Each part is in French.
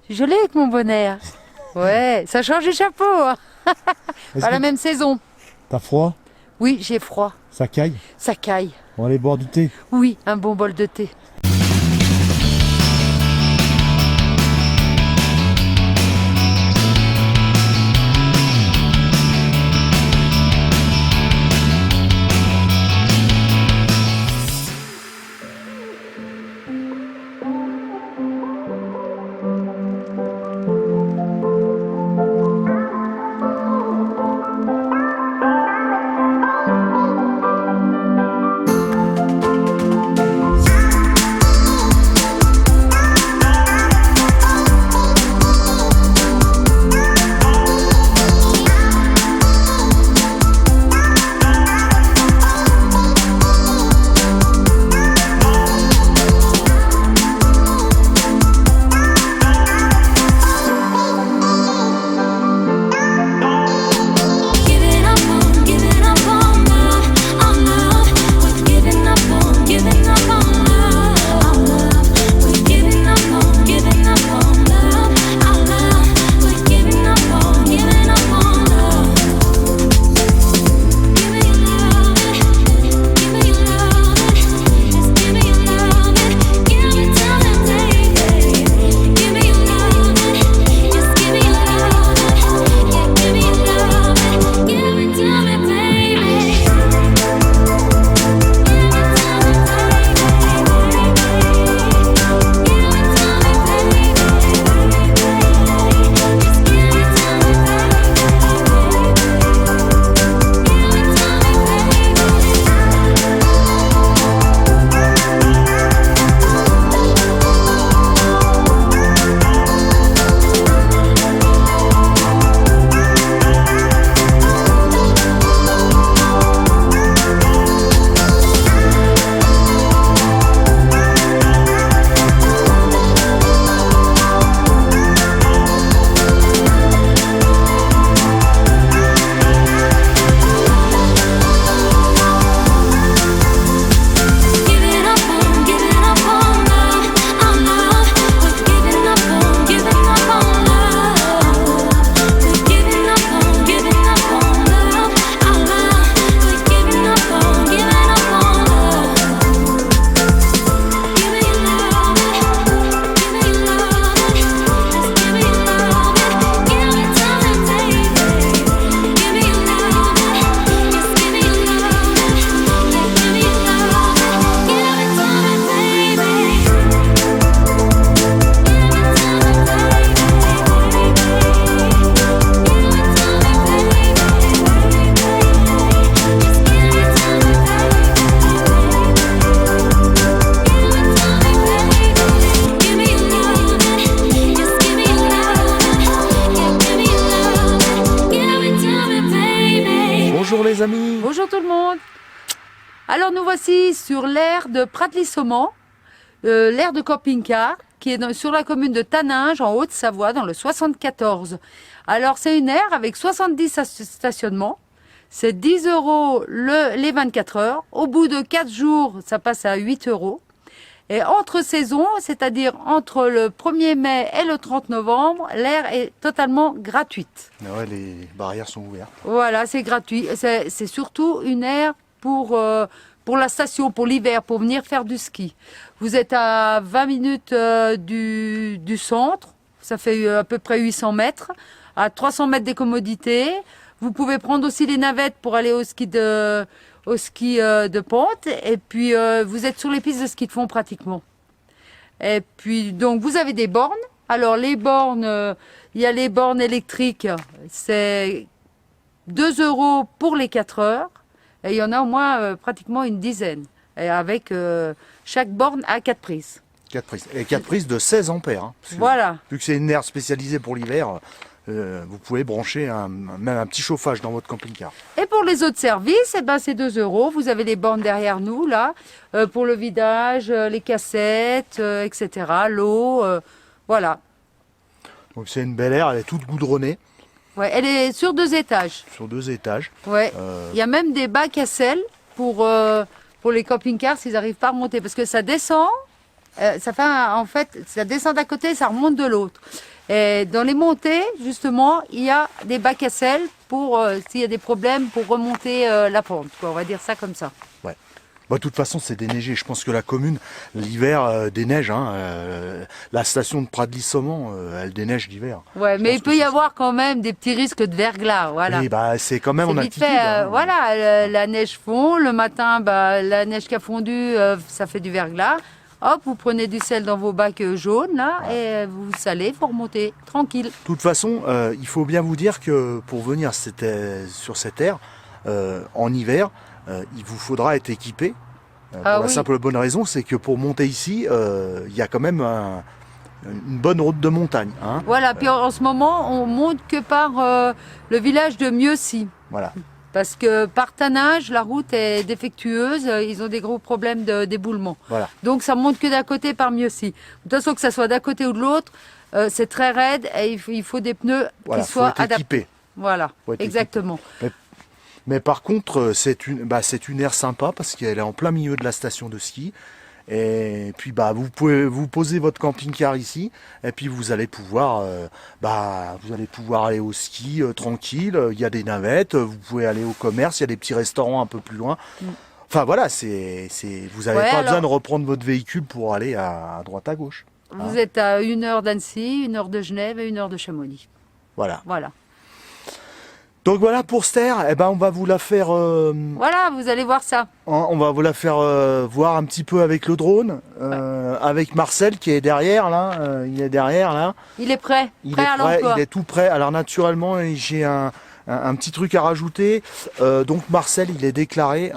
C'est joli avec mon bonnet. Hein. Ouais, ça change du chapeau. Hein. Pas la même saison. T'as froid? Oui, j'ai froid. Ça caille? Ça caille. On va aller boire du thé. Oui, un bon bol de thé. Bonjour les amis. Bonjour tout le monde. Alors nous voici sur l'aire de Prat-Lissomment, l'aire de camping-car qui est sur la commune de Taninges en Haute-Savoie dans le 74. Alors c'est une aire avec 70 stationnements. C'est 10 € les 24 heures. Au bout de 4 jours, ça passe à 8 €. Et entre saisons, c'est-à-dire entre le 1er mai et le 30 novembre, l'aire est totalement gratuite. Ouais, les barrières sont ouvertes. Voilà, c'est gratuit. C'est surtout une aire pour la station, pour l'hiver, pour venir faire du ski. Vous êtes à 20 minutes du centre, ça fait à peu près 800 mètres, à 300 mètres des commodités. Vous pouvez prendre aussi les navettes pour aller au ski de pente. Et puis, vous êtes sur les pistes de ski de fond pratiquement. Et puis, donc, vous avez des bornes. Alors, les bornes, il y a les bornes électriques. C'est 2 € pour les 4 heures. Et il y en a au moins pratiquement une dizaine. Et avec chaque borne à 4 prises. 4 prises. Et 4 prises de 16 ampères. Hein, Voilà. Vu que c'est une aire spécialisée pour l'hiver, vous pouvez brancher même un petit chauffage dans votre camping-car. Et pour les autres services, eh ben, c'est 2 €. Vous avez les bornes derrière nous, là, pour le vidage, les cassettes, etc., l'eau, voilà. Donc c'est une belle aire, elle est toute goudronnée. Ouais, elle est sur 2 étages. Sur 2 étages. Ouais. Il y a même des bacs à sel pour les camping-cars s'ils n'arrivent pas à remonter. Parce que ça descend, ça descend d'un côté et ça remonte de l'autre. Et dans les montées, justement, il y a des bacs à sel pour, s'il y a des problèmes, pour remonter la pente, quoi. On va dire ça comme ça. Ouais. Bah, de toute façon, c'est déneigé. Je pense que la commune, l'hiver, déneige. Hein. La station de Pradly-Saumont, elle déneige l'hiver. Ouais, Je mais pense il peut que y c'est avoir quand même des petits risques de verglas, voilà. Oui, bah, c'est quand même C'est en vite altitude. fait, Hein. voilà, la neige fond, le matin, bah, la neige qui a fondu, ça fait du verglas. Hop, vous prenez du sel dans vos bacs jaunes, là, et vous salez, vous remontez, tranquille. De toute façon, il faut bien vous dire que pour venir sur cette aire, en hiver, il vous faudra être équipé. Pour la Oui. simple bonne raison, c'est que pour monter ici, il y a quand même une bonne route de montagne. Hein. Voilà, puis en ce moment, on monte que par le village de Mieuxy. Voilà. Parce que par tannage, la route est défectueuse, ils ont des gros problèmes d'éboulement. Voilà. Donc ça monte que d'un côté par Mieuxy. De toute façon, que ça soit d'un côté ou de l'autre, c'est très raide et il faut des pneus Voilà, qui soient faut être adaptés. équipé. Voilà, Faut être exactement. Mais par contre, c'est une aire sympa parce qu'elle est en plein milieu de la station de ski. Et puis bah vous pouvez vous poser votre camping-car ici et puis vous allez pouvoir aller au ski tranquille. Il y a des navettes, vous pouvez aller au commerce, il y a des petits restaurants un peu plus loin. Enfin voilà, vous n'avez pas besoin de reprendre votre véhicule pour aller à droite à gauche. Vous êtes à 1 heure d'Annecy, 1 heure de Genève et 1 heure de Chamonix. Voilà. Voilà. Donc voilà pour cette aire, on va vous la faire. Voilà, vous allez voir ça. On va vous la faire voir un petit peu avec le drone, avec Marcel qui est derrière là. Il est derrière là. Il est prêt, prêt à l'emploi. Il est tout prêt. Alors naturellement, j'ai un petit truc à rajouter. Donc Marcel, il est déclaré,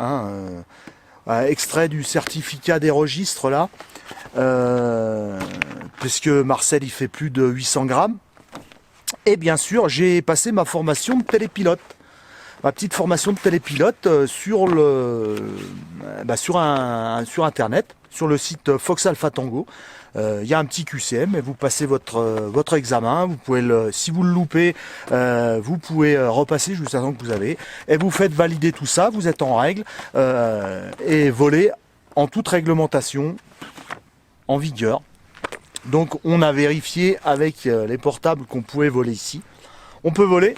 extrait du certificat des registres là, puisque Marcel il fait plus de 800 grammes. Et bien sûr, j'ai passé ma formation de télépilote. Ma petite formation de télépilote sur Internet, sur le site Fox Alpha Tango. Il y a un petit QCM et vous passez votre examen. Vous pouvez si vous le loupez, vous pouvez repasser jusqu'à temps que vous avez. Et vous faites valider tout ça, vous êtes en règle et volez en toute réglementation en vigueur. Donc on a vérifié avec les portables qu'on pouvait voler ici. On peut voler.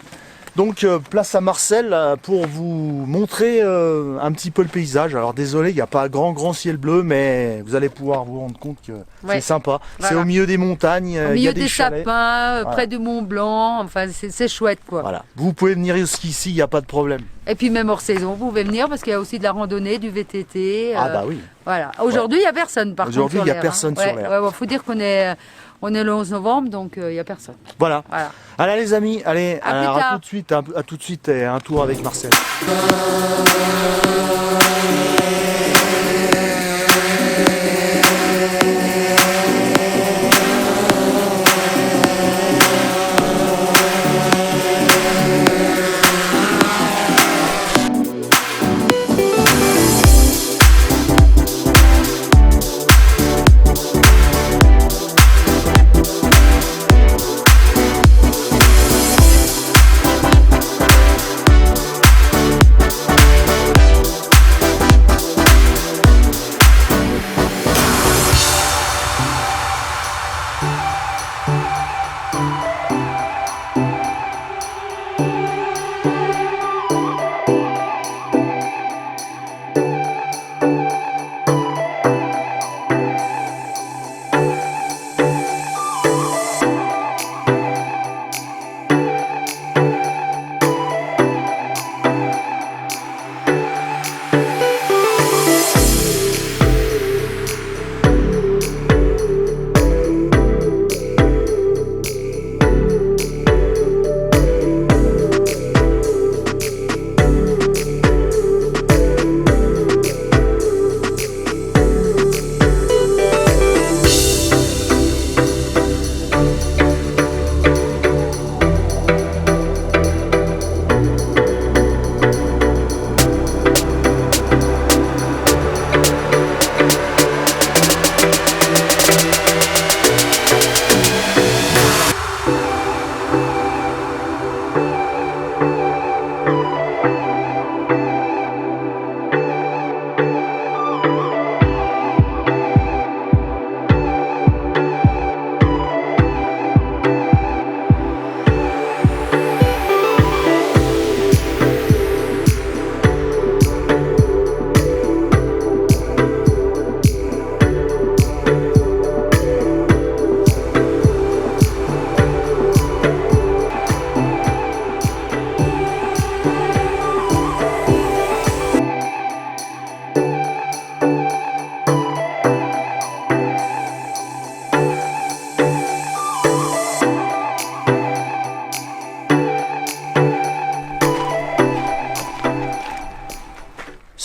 Donc place à Marcel pour vous montrer un petit peu le paysage. Alors désolé, il n'y a pas grand ciel bleu, mais vous allez pouvoir vous rendre compte que c'est sympa. Voilà. C'est au milieu des montagnes, au milieu il y a des chalets. sapins, près du Mont Blanc. Enfin, c'est chouette quoi. Voilà. Vous pouvez venir au ski ici, il n'y a pas de problème. Et puis même hors saison, vous pouvez venir parce qu'il y a aussi de la randonnée, du VTT. Ah bah oui. Voilà. Aujourd'hui, il n'y a personne par contre. Aujourd'hui, il n'y a l'air, personne sur l'air. Ouais, faut dire qu'on est le 11 novembre, donc il n'y a personne. Voilà. Voilà. Allez les amis, allez, À plus tard. à tout de suite et un tour avec Marcel.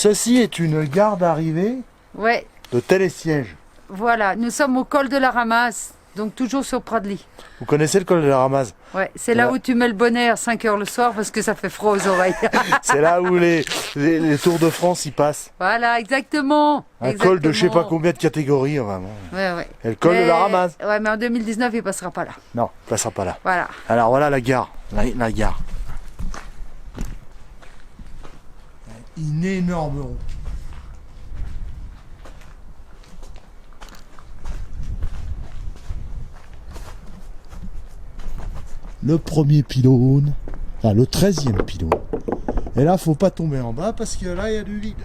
ceci est une gare d'arrivée Ouais, de télésiège. voilà, nous sommes au col de la Ramasse, donc toujours sur Pradly. Vous connaissez le col de la Ramasse? Ouais, c'est là Ouais. où tu mets le bonnet à 5 heures le soir parce que ça fait froid aux oreilles. C'est là où les Tours de France y passent. Voilà, exactement. Un col de je sais pas combien de catégories, vraiment. Ouais, ouais. Et le col de la Ramasse. Ouais, mais en 2019, il passera pas là. Non, il passera pas là. Voilà. Alors voilà la gare. La gare. Une énorme roue. Le premier pylône, enfin le 13e pylône. Et là, faut pas tomber en bas parce que là, il y a du vide.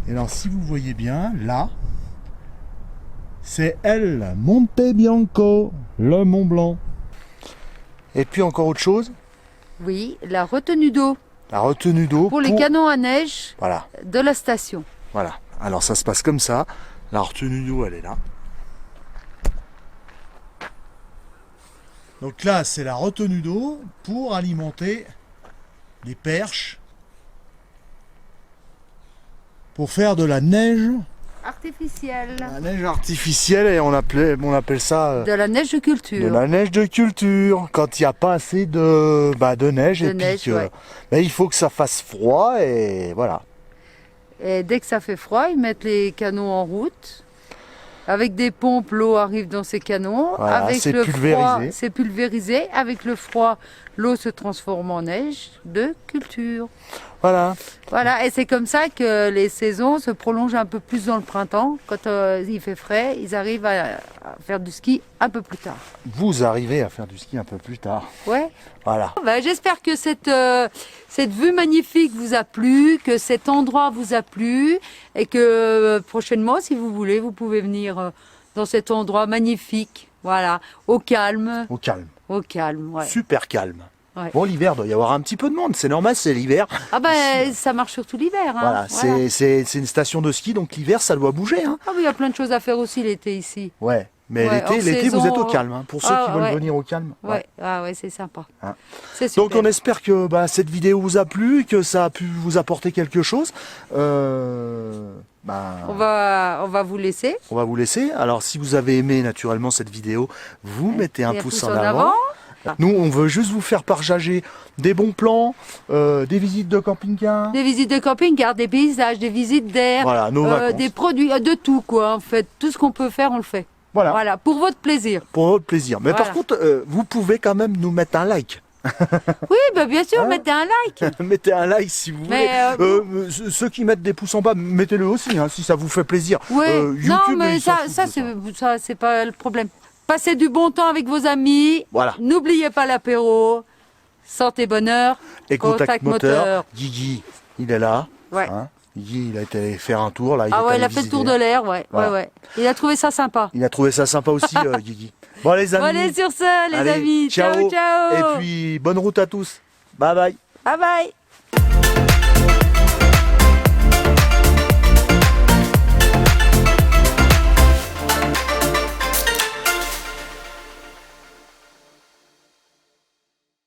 Et alors, si vous voyez bien, là, c'est El Monte Bianco, le Mont Blanc. Et puis encore autre chose, Oui, la retenue d'eau la retenue d'eau pour les canons à neige Voilà, de la station. voilà. Alors ça se passe comme ça. La retenue d'eau, elle est là. Donc là, c'est la retenue d'eau pour alimenter les perches, pour faire de la neige Artificielle. La neige artificielle, et on appelle ça De la neige de de culture. la neige de culture. Quand il n'y a pas assez de neige, De et neige, puis que, ouais. il faut que ça fasse froid, et voilà. Et dès que ça fait froid, ils mettent les canons en route. Avec des pompes, l'eau arrive dans ces canons. Voilà, Avec c'est le pulvérisé. froid, c'est pulvérisé. Avec le froid, l'eau se transforme en neige de culture. Voilà. Voilà, et c'est comme ça que les saisons se prolongent un peu plus dans le printemps. Quand il fait frais, ils arrivent à faire du ski un peu plus tard. Vous arrivez à faire du ski un peu plus tard. Ouais. Voilà. Ben, j'espère que cette vue magnifique vous a plu, que cet endroit vous a plu et que prochainement, si vous voulez, vous pouvez venir dans cet endroit magnifique. Voilà, au calme. Au calme. Au calme, ouais. Super calme. Ouais. Bon, l'hiver, doit y avoir un petit peu de monde. C'est normal, c'est l'hiver. Ah ben, ça marche surtout l'hiver. Hein. Voilà, c'est une station de ski, donc l'hiver, ça doit bouger. Hein. Ah oui, il y a plein de choses à faire aussi l'été ici. Ouais, mais Ouais, hors l'été, vous saison, êtes au calme. Hein. Pour ceux qui veulent ouais. venir au calme. Ouais, ah ouais, c'est sympa. Hein. C'est super. Donc on espère que cette vidéo vous a plu, que ça a pu vous apporter quelque chose. On va vous laisser. On va vous laisser. Alors si vous avez aimé naturellement cette vidéo, vous mettez un Et pouce en avant. Nous, on veut juste vous faire partager des bons plans, des visites de camping-car. Des visites de camping-car, des paysages, des visites d'air, Voilà, nos vacances. des produits, de tout quoi en fait. Tout ce qu'on peut faire, on le fait. Voilà, Voilà, pour votre plaisir. pour votre plaisir. Mais par Voilà. contre, vous pouvez quand même nous mettre un like. Oui, ben bien sûr, Hein mettez un like. Mettez un like si vous voulez. Mais, Ceux qui mettent des pouces en bas, mettez-le aussi, hein, si ça vous fait plaisir. Oui, YouTube, non, mais ils s'en ça, foutent de ça, c'est pas le problème. Passez du bon temps avec vos amis. Voilà. N'oubliez pas l'apéro. Santé, bonheur. Et contact moteur. moteur. Guigui, il est là. Ouais. Hein. Guigui, il a été faire un tour là. Ah ouais, est il allé a fait le visiter. tour de l'air, ouais, Voilà. ouais. Il a trouvé ça sympa. Il a trouvé ça sympa aussi, Guigui. Bon les amis. Bon, allez sur ça, les allez, amis. Ciao, ciao. Et puis bonne route à tous. Bye bye. Bye bye.